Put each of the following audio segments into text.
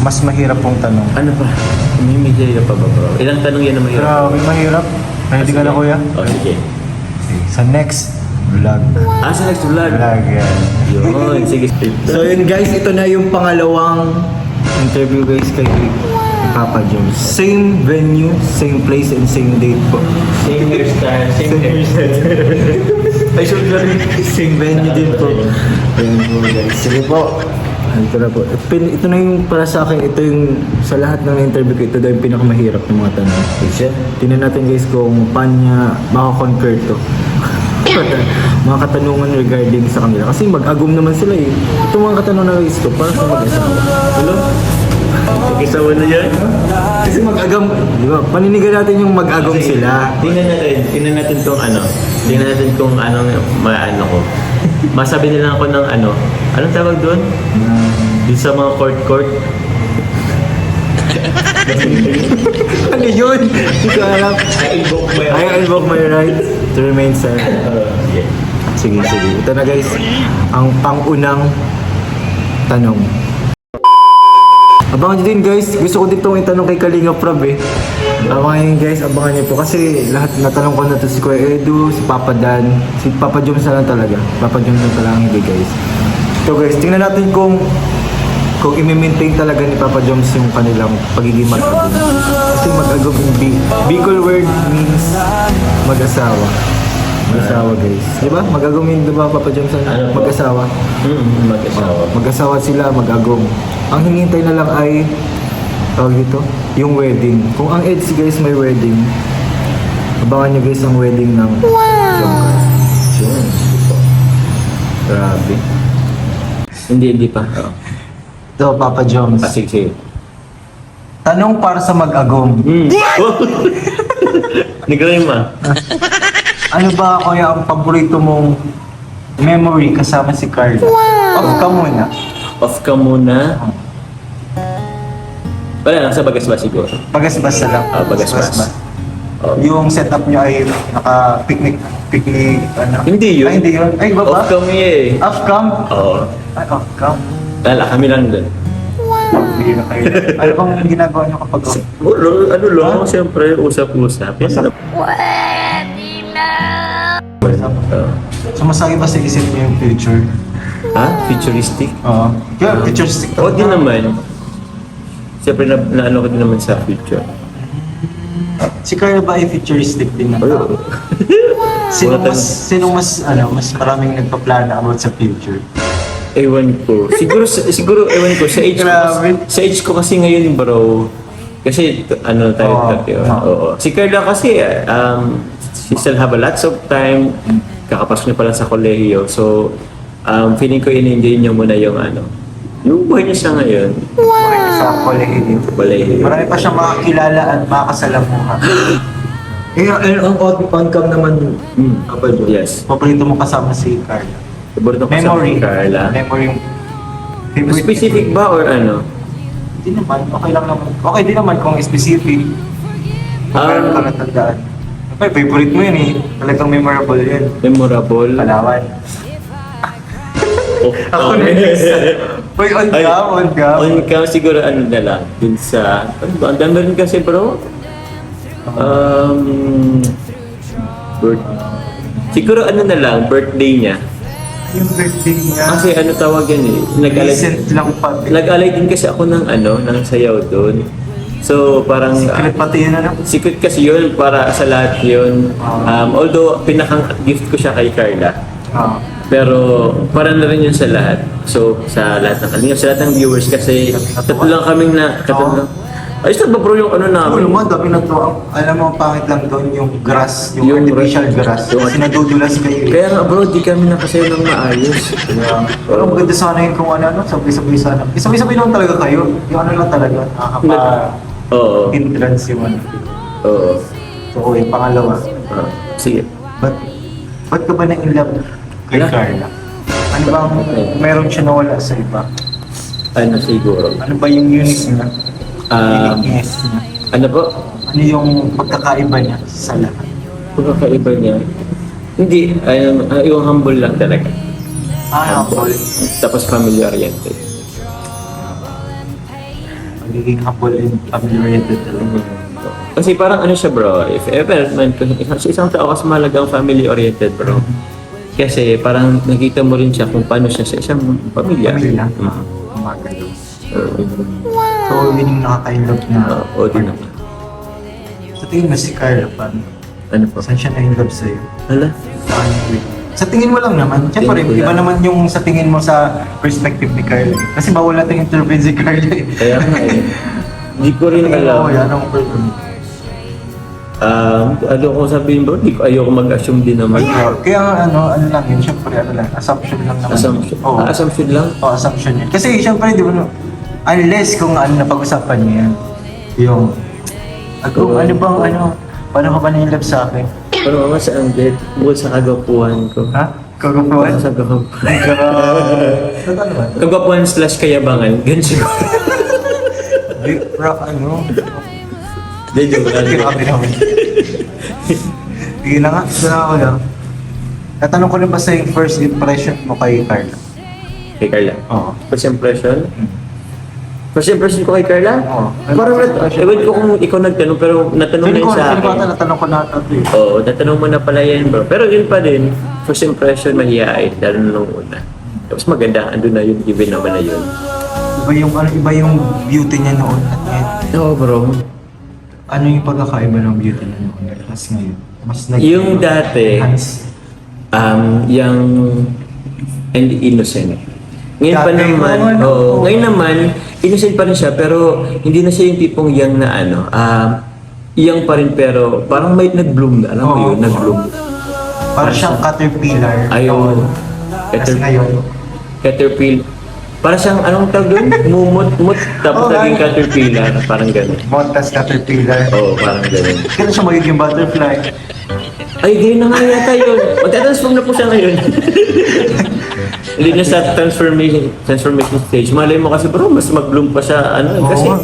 mas mahirap pong tanong. Ano pa? May ka pa ba bro? Ilang tanong yan na mahirap? Grabe, mahirap. Ready ka na kuya? Oh, sige. Sa next vlog. Sa next vlog? Vlog yan. Yun, sige. So yun guys, ito na yung pangalawang interview guys kay Papa Jones. Same venue, same place, and same date po. Same hairstyle, same hairstyle. Ay, same venue din po. Ayan po guys. Sige po. Ito na po. Ito na yung para sa akin, ito yung sa lahat ng interview ko, ito daw yung pinakamahirap ng mga tanong. Tingnan natin guys kung paano niya makakonquer to. Mga katanungan regarding sa kanila. Kasi mag-agom naman sila eh. Itong mga katanungan na guys to, para sa mag-asawa. Hello? Mag-isawa na yan? Kasi mag-agam, di ba? Paninigan natin yung mag-agom sila. Tingnan natin kung ano. Tingnan natin kung anong maano ko. Masabi nila ako ng ano. Anong tawag doon? Di sa mga court. Ano yun? Hindi ko alam. I invoke my right to remain silent. Sige. Ito na guys, ang pangunang tanong. Abangan nyo din guys, gusto ko ditong itanong kay Kalinga Prab eh. Abangan nyo guys, abangan nyo po kasi lahat natanong ko na to si Kuya Edu, si Papa Dan, si Papa Joms na lang talaga. Papa Joms na talaga hindi guys. So guys, tingnan natin kung i-maintain talaga ni Papa Joms yung kanilang pagiging mag-agom. Kasi mag-agom in Bicol word means mag-asawa. Mag-asawa guys. Diba? Mag-agom yun, diba Papa Joms? Ano po? Mag-asawa. Mag-asawa. Mag-asawa sila, mag-agom. Ang hinihintay na lang ay tawag dito, yung wedding. Kung ang EDSI guys may wedding, abangan nyo guys ang wedding ng Yun. Grabe. Hindi pa. So, Papa Joms. Sige. Tanong para sa mag-agom. Negrema. Ano ba kaya ang paborito mong memory kasama si Carla? Off ka muna. Off ka muna. Wala lang, sa Bagasbas siguro. Bagasbas na lang. Bagasbas. Oh. Yung setup nyo ay naka-picnic, ano? Hindi yun. Ay, hindi yun. Ay, baba? Off kami eh. Off-cam? Oo. Ay, off-cam. Lala, kami lang dun. Hindi na kayo. Ano bang ginagawa nyo kapag off? Ano lang, siyempre, usap-usap. Sumasagi ba sa isip niyo yung future? Futuristic? Oo. Kaya futuristic Oo din naman. Siyempre, naano ko din naman sa future. Si Carla ba ay futuristic din na tao? Sinong mas maraming nagpaplano about sa future? Ewan ko. Siguro ewan ko sa age ko. Sa age ko kasi ngayon, bro. Kasi ano tayo dati. Oo. Si Carla kasi she still have a lots of time. Kakapasok niya pa lang sa kolehiyo. So feeling ko in-enjoy niya muna yung yung buhay niya sa ngayon. Buhay niya sa kolehiyo. Marami pa siyang makakilala at makakasalamuha. Ang on-cam naman, Yes. paborito mo kasama si Carla? Paborito ko sa Carla. Memory yung Specific ba or ano? Hindi naman, okay lang naman. Okay din naman kung specific. Meron ka natandaan. Ay, favorite mo yun eh. Talagang memorable yun. Memorable. Palawan. Ako na Uy, on cam. On cam siguro na lang. Dun sa... Ano ba? Ang dami rin kasi bro. Siguro na lang, birthday niya. Yung birthday niya. Kasi tawag yan eh. Recent lang pa. Nag-alay din kasi ako ng ng sayaw doon. So parang Secret pati yun secret kasi yun para sa lahat yun. Although pinakang gift ko siya kay Carla. Pero para na rin yun sa lahat. So sa lahat ng kalinga, sa lahat ng viewers kasi tatlo lang kaming ayos na ba bro yung namin? Ano mo, dami na to. Alam mo, pangit lang doon yung grass, yung artificial grass. Yung Kasi nadudulas kayo. Kaya nga bro, di kami nakasayo ng maayos. Pero maganda sana yun kung sabay-sabay sana. Sabay-sabay lang talaga kayo. Yung lang talaga, Oo. entrance yung Oo. So, yung pangalawa. Sige. Ba't ka ba na-in love kay Carla? Ano bang meron siya nawala sa iba? Siguro. Ano ba yung unique niya? Uniqueness niya? Ano po? Ano yung pagkakaiba niya sa lahat? Pagkakaiba niya? Hindi, yung humble lang talaga. Humble. Tapos family oriented. Magiging humble and family-oriented talaga. Kasi parang ano siya bro, if ever man, sa isang tao kasi mahalagang family-oriented bro. Kasi parang nakita mo rin siya kung paano siya sa isang pamilya. Pamilya. Mm. Mga ganun. So, yun yung nakaka-inlove na. Oo, din naman. Sa tingin mo si Carla, paano? Ano po? Saan siya na-inlove sa'yo? Hala? Sa tingin mo lang naman. Siyempre, Tingin ko iba lang. naman yung sa tingin mo sa perspective ni Carla. Kasi bawal natin intervene si Carla eh. Kaya nga eh. Hindi ko rin Tingin alam. mo, yan ang person. Ano ko sabihin bro, ayoko mag-assume din naman. Kaya ano lang yun, siyempre, ano lang, assumption lang naman. Assumption. Oo. Assumption lang? Oo, assumption yun. Kasi siyempre, di ba, no, unless kung ano napag-usapan niya yan, yung, kung ano bang, paano ka ba na-inlove sa akin? Pero mama sa Anglet, bukod sa kagapuhan ko. Ha? Kagapuan? Sa kagapuhan. Ano ba? Kagapuhan / kayabangan. Ganun siguro. Big rock, ano? Hindi, joke lang. Grabe naman. Sige na nga, ito na ako lang. Tatanong ko rin ba sa yung first impression mo kay Carla? Kay Carla. Oo. First impression? First impression ko kay Carla? Oo. Parang ewan ko kung ikaw nagtanong, pero natanong na yun sa Feeling ko akin. natanong ko na ito eh. Oo, natanong mo na pala yan bro. Pero yun pa din, first impression mahihain, lalo na nung una. Tapos maganda, andun na yung given naman na yun. Iba yung beauty niya noon at ngayon. Oo bro. Ano yung pagkakaiba ng beauty niya noon at ngayon? Mas Yung dati, enhance. yung and innocent. Ngayon pa Dati, naman, oo. ngayon naman, innocent pa rin siya, pero hindi na siya yung tipong young na young pa rin pero parang may nag-bloom na, alam mo Oo. yun, nag-bloom. Para siyang caterpillar. Ayun. Kasi ngayon. Caterpillar. Para siyang, anong tawag doon? Mumut, tapos Oo, naging nga. caterpillar, parang gano'n. Montas caterpillar. Oo, parang gano'n. Kailan siya magiging butterfly? Ay, ganyan na nga yata yun. Magta-transform na po siya ngayon. Hindi na sa transformation stage. Malay mo kasi bro, mas mag-bloom pa siya. Kasi Oo,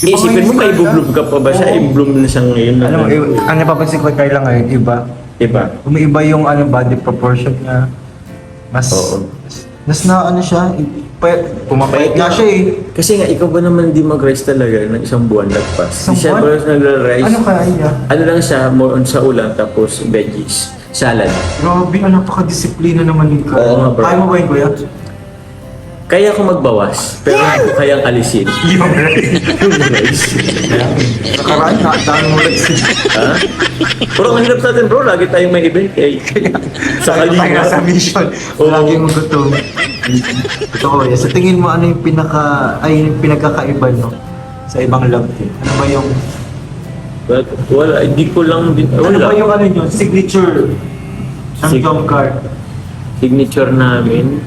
isipin mo, may i-bloom ka pa ba siya? I-bloom na siya ngayon. Alam mo, ang napapansin ko kay Carla ngayon, iba. Diba? Umiiba yung body proportion niya. Mas, Oo. mas na siya, pumapayat nga siya eh. Kasi nga, ikaw ba naman hindi mag-rise talaga ng isang buwan lagpas? Isang Siya buwan? bro, nagra-rise. Ano kaya? Ano lang siya, more on sa ulam, tapos veggies, salad. Grabe, napaka-disiplina naman ni Carla. Oo nga, bro. Kaya mo ba yun, kuya? Kaya ko magbawas, pero hindi ko kayang alisin. Yung rice. Nakaraan na, dami mo rice. Ha? Pero ang hirap natin bro, lagi tayong may event eh. Sa Tayo kalinga. sa mission. Oo. Lagi mo gutom. Ito kuya, sa tingin mo ano yung yung pinagkakaiba no? Sa ibang love team? Ano ba yung, Wala, hindi ko lang din, ano ba wala. yung yun? Signature ng jump card? Signature namin.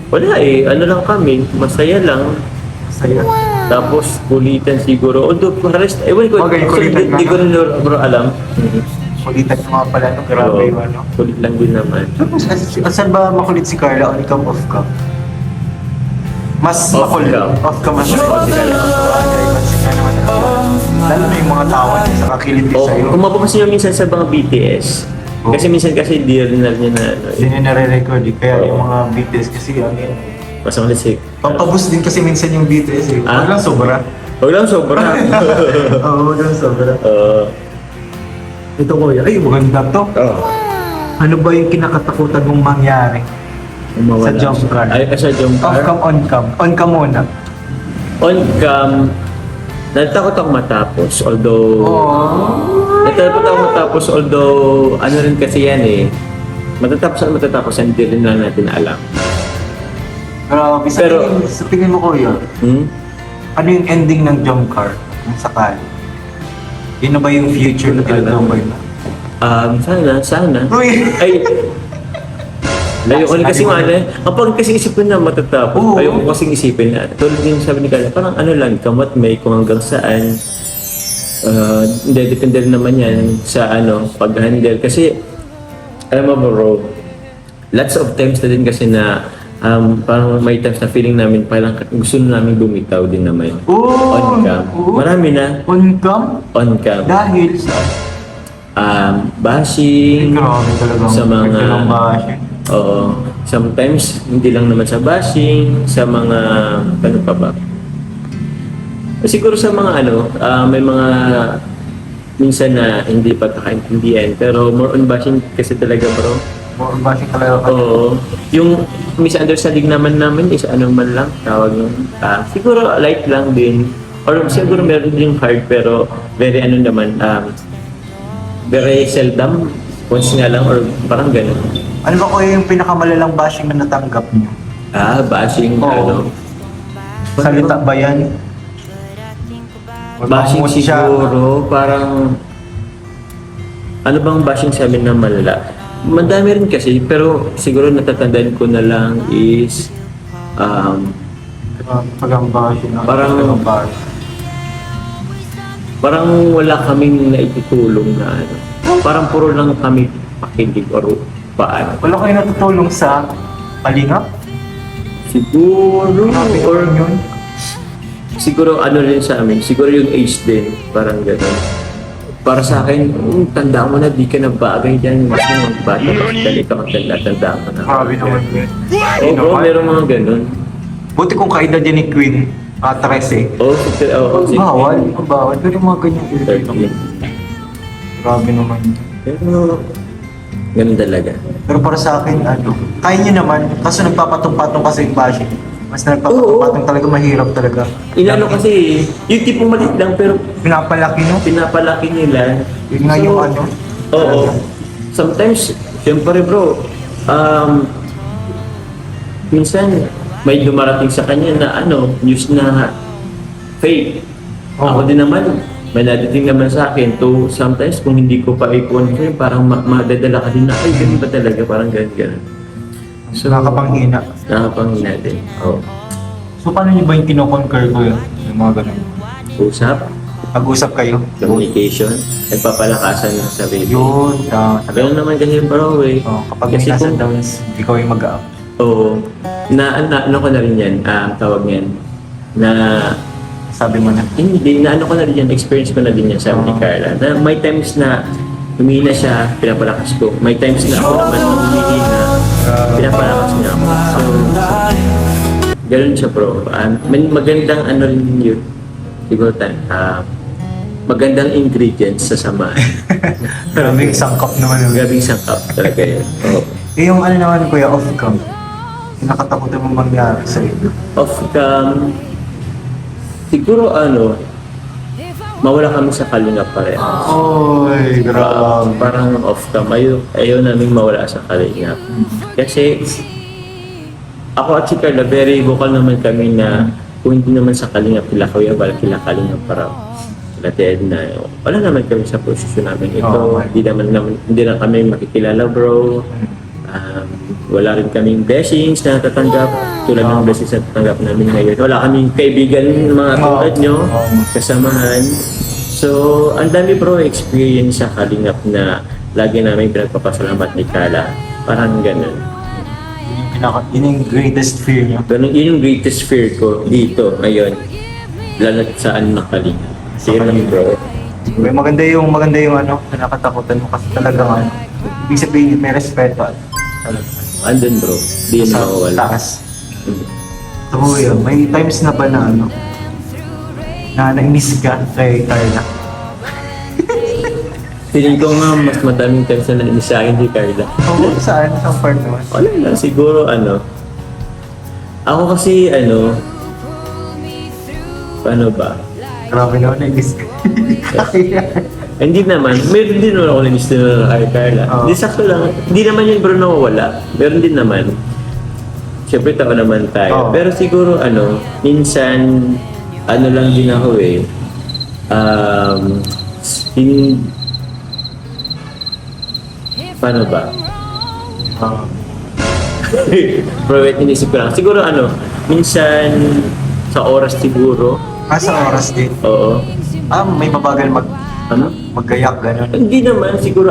Wala eh, ano lang kami, masaya lang. Saya. Tapos kulitan siguro. Although, rest, ewan ko, Okay, kulitan ka hindi ko rin bro alam. Kulitan yung mga pala, no? Grabe yung ano. Kulit lang din naman. Saan ba makulit si Carla? On cam, off cam? Mas Off makulit. cam. Off cam mas makulit si Carla. Lalo na yung mga tawa niya sa kakiliti O, sa'yo. kung mapapansin nyo minsan sa mga BTS, kasi minsan kasi di rin na niya na ano, Hindi niya nare-record eh. Kaya yung mga BTS kasi ano yun. mas malisik. Pampaboost din kasi minsan yung BTS eh. Ah? Wag lang sobra. Huwag lang sobra. Oo, wag lang sobra. Oo. Ito kuya, ay maganda to. Ano ba yung kinakatakutan mong mangyari? Mawala. Sa jump card. Ay, sa jump Off card. cam, on cam. On cam muna. On cam, natakot ako matapos. Although, natakot ako matapos. Although, ano rin kasi yan eh. Matatapos, hindi rin lang natin alam. Grabe. Pero- Sa tingin mo kuya, ano yung ending ng jump card? Kung sakali. Yun na ba yung future na tinatambay na? Sana. Uy! Ay, ayoko rin kasi kapag kasi isip ko na matatapos, Oo. ayoko kasing isipin na, tulad din sabi ni Carla, parang ano lang, kamat may kung hanggang saan, hindi, depende rin naman yan sa pag-handle. Kasi, alam mo bro, lots of times na din kasi na, parang may times na feeling namin, parang gusto na namin bumitaw din naman. On cam. Marami na, On cam? on cam. Dahil sa... Bashing, Grabe talagang sa mga talagang bashing. Oo. Sometimes hindi lang naman sa bashing, sa mga ano pa ba? Siguro sa mga may mga minsan na hindi pagkakaintindihan, pero more on bashing kasi talaga bro. More bashing talaga ka. Oo. Yung misunderstanding naman namin is ano man lang, tawag yung, siguro light lang din. Or siguro meron din hard, pero very naman, very seldom, once nga lang, or parang ganun. Ano ba kuya yung pinakamalalang bashing na natanggap niyo? Bashing, Oo. Salita ba yan? Bashing Mamut siya. siguro, parang, ano bang bashing sa amin na malala? Madami rin kasi, pero siguro natatandaan ko na lang is, Pag ang bashing. Parang- parang wala kaming naitutulong na ano. Parang puro lang kami pakinig or paano. Wala kayo natutulong sa kalingap? Siguro, Grabe or naman yun. siguro ano rin sa amin, siguro yung age din, parang gano'n. Para sa akin, tanda mo na, di ka na bagay dyan. Mas mo magbata, dali ka magtanda mo na. Grabe naman yun. Oo bro, meron mga gano'n. Buti kung kaedad yan ni Queen, 13. Oo, Bawal. Bawal. Pero mga ganyan. 13. Grabe naman yun. Pero, ganun talaga. Pero para sa akin, kaya niyo naman. Kaso nagpapatong-patong kasi yung bashing. Mas nagpapatong-patong talaga, mahirap talaga. Inano kasi, yung tipong maliit lang pero Pinapalaki, no? pinapalaki nila. Yun nga yung ano. Oo. Sometimes, syempre bro, minsan may dumarating sa kanya na news na fake. Oo. Ako din naman, may nadating naman sa akin to sometimes kung hindi ko pa i-confirm, parang madadala ka din na, ay, ganun ba talaga? Parang ganun. So, nakapanghina. Nakapanghina din. Oo. So, paano niyo ba yung kino-concur ko yun? Yung mga ganun. Usap, Pag-usap kayo? communication, nagpapalakasan ng sarili. Yun. Ganun naman kasi bro eh. Kapag may Kasi nasa kung- downs, ikaw yung mag-up. Oo. Ano ko na rin yan, tawag niyan, na Sabi mo na. hindi, na ano ko na rin yan, experience ko na din yan sabi ni Carla. Na may times na humihina siya, pinapalakas ko. May times na ako naman humihina, pinapalakas niya ako. So, ganun siya bro. May magandang rin yun. Siguro magandang ingredients sa samahan. Grabe, sangkap naman yun. Grabing sangkap talaga yun. Oo. Yung naman kuya, off-cam. Yung nakatakutan mo mangyari sa iyo. Off-cam, siguro mawala kami sa kalingap pareho. Oy, grabe. Parang off-cam, ayaw namin mawala sa kalingap. Kasi ako at si Carla, very vocal naman kami na kung hindi naman sa kalingap kila Kuya Bal, kila kalingap para sila Ted na wala naman kami sa posisyon namin ito. Oh, Hindi na kami makikilala bro. Wala rin kaming blessings na tatanggap tulad ng blessings na tatanggap namin ngayon. Wala kaming kaibigan mga tulad nyo, kasamahan. So, ang dami bro experience sa kalingap na lagi namin pinagpapasalamat ni Carla. Parang ganun. Yun yung greatest fear niyo. Ganun, yun yung greatest fear ko dito ngayon. Lalo sa ng kalingap. Sige lang bro. May maganda yung nakatakutan mo kasi talagang ibig sabihin may respeto. Talaga. Andun bro. Di yun Sa makawala. taas. So kuya, may times na ba na na nainis ka kay Carla? Feeling ko nga mas madaming times na nainis sa akin si Carla. Oo, saan? Saan part naman? Wala lang, siguro ako kasi paano ba? Grabe naman, nainis ka. Hindi naman, meron din naman ako nainis din na kay Carla. Oo. Hindi sakto lang, hindi naman yun bro nawawala. Meron din naman. Siyempre tao naman tayo. Oo. Pero siguro minsan, lang din ako eh. Paano ba? Bro, wait, inisip ko lang. Siguro minsan sa oras siguro. Sa oras din. Oo. May mabagal maggayak, gano'n. Hindi naman, siguro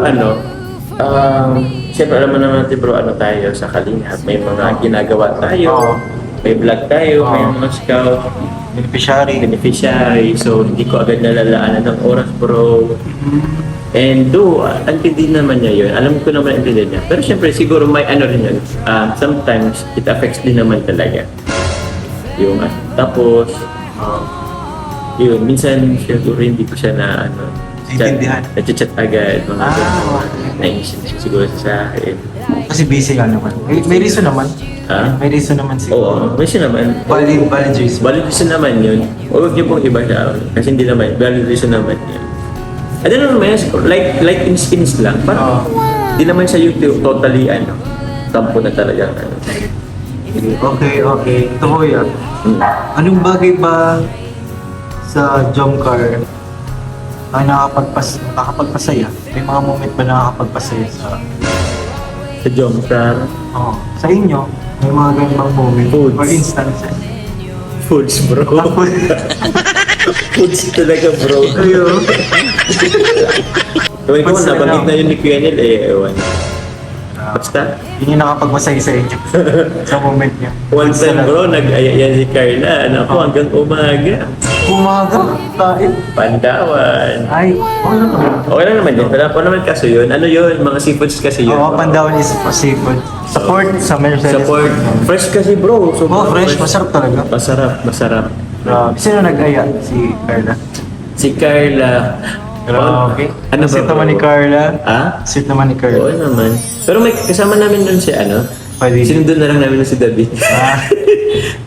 siyempre alam mo naman natin bro, tayo sa Kalingap. May mga ginagawa tayo, Oo. may vlog tayo, may Oo. mga scout, Beneficiary. so hindi ko agad nalalaanan ng oras bro. And though, antindi naman niya yun, alam ko naman antindi niya. Pero siyempre siguro may rin yun, sometimes it affects din naman talaga. Yung tapos, yun, minsan siguro hindi ko siya na ano, Naintindihan. chat agad. Mga Okay. naiisip siya siguro sa akin. Kasi busy ka naman. May reason naman. Ha? May reason naman siguro. Oo, may siya naman. Valid reason. Valid reason naman yun. Huwag niyo pong iba siya. Kasi hindi naman, valid reason naman yun. Ano naman yan, like instincts lang. Parang, hindi naman siya yung totally, tampo na talaga. Okay. Ito ko yan. Anong bagay ba sa jump car ang nakakapagpasaya? May mga moment ba nakakapagpasaya sa... Sa jump car, Sa inyo? May mga ganibang moment Foods. or instances? foods bro. Foods talaga bro. Kayo? Ewan ko, Foods nabanggit lang. na yun ni Kuya Nel ewan. Basta, Yun yung nakapagpasaya sa inyo. Sa moment niya. one time bro, nag-aya si Carla, hanggang umaga. Umaga, kain. Pandawan. Ay, okay na naman. Okay lang naman yun. Wala pa naman kaso yun. Ano yun? Mga seafoods kasi yun. Oo, Pandawan is seafood. Support sa Mercedes. Support. Fresh kasi bro. Oh, fresh. Masarap talaga. Masarap. Sino nag-aya? Si Carla. Si Carla. Grabe. Ano ba? Sweet naman ni Carla. Ah? Sweet naman ni Oo Carla. naman. Pero may kasama namin doon si Pwede. Sinundon na lang namin si David. Ah.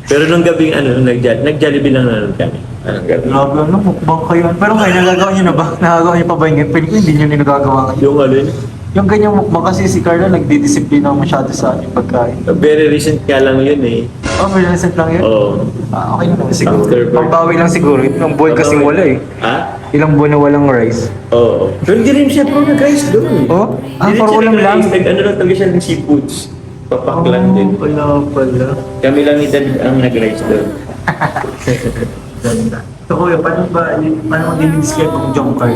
Pero nung gabing nag-Jollibee lang naman kami. Parang gano'n. Grabe, mukbang kayo. Pero ngayon, nagagawa niyo na ba? Nagagawa niyo pa ba yung pwede ko hindi niyo nagagawa ngayon? Yung alin, Yung ganyang mukbang kasi si Carla nagdidisiplina masyado sa ating pagkain. very recent ka lang yun eh. Oh, may recent lang yun? Oo. Okay naman siguro. After birth. Pambawi lang siguro. Ilang buwan kasing wala eh. Ha? Ilang buwan na walang rice. Oo. Pero hindi rin siya bro nag-rice doon. Oh? Hindi rin Parang siya ulam lang? nag-rice. Ano lang talaga siya ng seafoods. Papak lang din. Wala pala. Kami lang ni David ang nag-rice doon. Ganda. So kuya, paano mo din-describe ang jump car?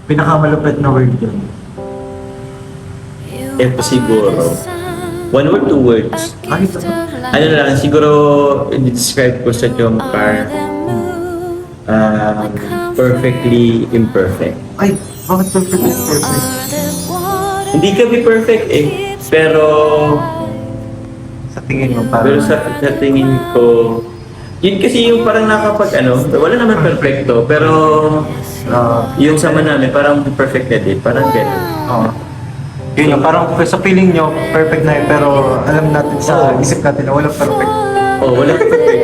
Pinakamalupit na word yun. Ito siguro. One word, two words. Ay, ito. Ano lang, siguro i-describe ko sa jump car. Perfectly imperfect. Ay, bakit perfect? Hindi kami perfect eh. Pero Sa tingin mo, pero parang... sa tingin ko, yun kasi yung parang wala naman perfecto, pero yung sama namin parang perfect na din, parang gano'n. Oo. Yun yung parang sa feeling nyo, perfect na yun, pero alam natin sa isip natin na walang perfect. Oh, wala perfect.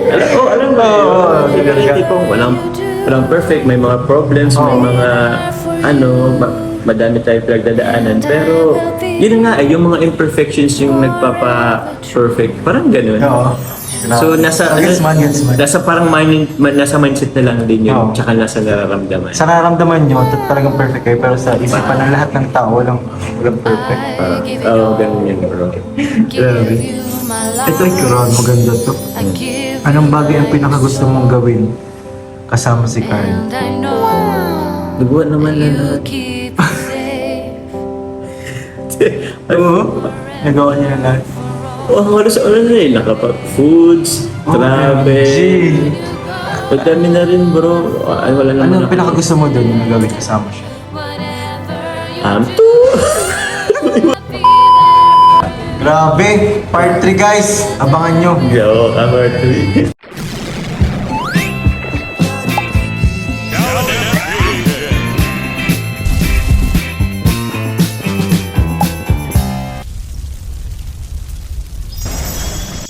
Alam ba? Oo, Siguro yung tipong walang perfect, may mga problems, may mga madami tayong pinagdadaanan. Pero yun nga, yung mga imperfections yung nagpapa-perfect. Parang gano'n. Oo. So nasa Gets man. nasa parang nasa mindset na lang din yun, Oo. tsaka nasa nararamdaman. Sa nararamdaman nyo, talagang perfect kayo, pero sa isipan ng lahat ng tao, walang perfect. Ganun yun bro. Grabe. Ito ay Kuran, maganda to. Anong bagay ang pinakagusto mong gawin kasama si Karen? Duguan naman na lahat. Oo. Nagawa niya na lahat. Halos na eh, nakapag-foods, travel. OMG. Pagdami na rin bro. Ay, wala naman Ano ang pinakagusto mo doon na gawin kasama siya? Grabe! Part 3 guys! Abangan nyo! Yo, cover 3.